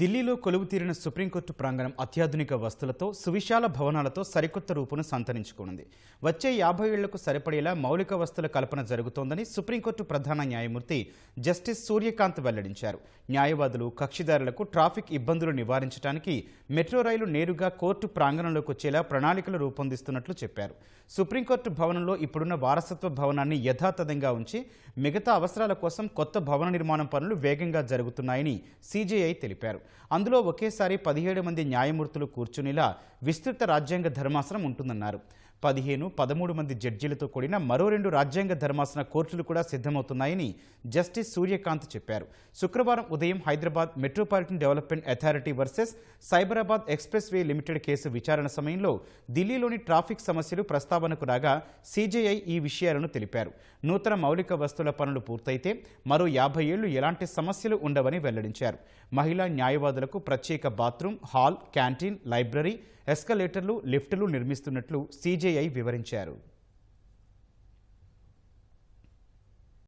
ఢిల్లీలో కొలువు తీరిన సుప్రీంకోర్టు ప్రాంగణం అత్యాధునిక వస్తువులతో సువిశాల భవనాలతో సరికొత్త రూపును సంతరించుకోనుంది. వచ్చే 50 ఏళ్లకు సరిపడేలా మౌలిక వస్తువుల కల్పన జరుగుతోందని సుప్రీంకోర్టు ప్రధాన న్యాయమూర్తి జస్టిస్ సూర్యకాంత్ వెల్లడించారు. న్యాయవాదులు, కక్షిదారులకు ట్రాఫిక్ ఇబ్బందులు నివారించడానికి మెట్రో రైలు నేరుగా కోర్టు ప్రాంగణంలోకి వచ్చేలా ప్రణాళికలు రూపొందిస్తున్నట్లు చెప్పారు. సుప్రీంకోర్టు భవనంలో ఇప్పుడున్న వారసత్వ భవనాన్ని యథాతథంగా ఉంచి మిగతా అవసరాల కోసం కొత్త భవన నిర్మాణం పనులు వేగంగా జరుగుతున్నాయని సీజేఐ తెలిపారు. అందులో ఒకేసారి 17 మంది న్యాయమూర్తులు కూర్చునేలా విస్తృత రాజ్యాంగ ధర్మాసనం ఉంటుందన్నారు. 13 మంది జడ్జీలతో కూడిన మరో 2 రాజ్యాంగ ధర్మాసన కోర్టులు కూడా సిద్ధమవుతున్నాయని జస్టిస్ సూర్యకాంత్ చెప్పారు. శుక్రవారం ఉదయం Hyderabad metropolitan development authority versus Cyberabad express way limited case విచారణ సమయంలో ఢిల్లీలోని ట్రాఫిక్ సమస్యలు ప్రస్తావనకు రాగా సీజేఐ ఈ విషయాలను తెలిపారు. నూతన మౌలిక వస్తువుల పనులు పూర్తయితే మరో 50 ఏళ్లు ఎలాంటి సమస్యలు ఉండవని వెల్లడించారు. మహిళా న్యాయవాదులకు ప్రత్యేక బాత్రూమ్, హాల్, క్యాంటీన్, లైబ్రరీ, ఎస్కలేటర్లు, లిఫ్టులు నిర్మిస్తున్నట్లు సీజేఐ వివరించారు.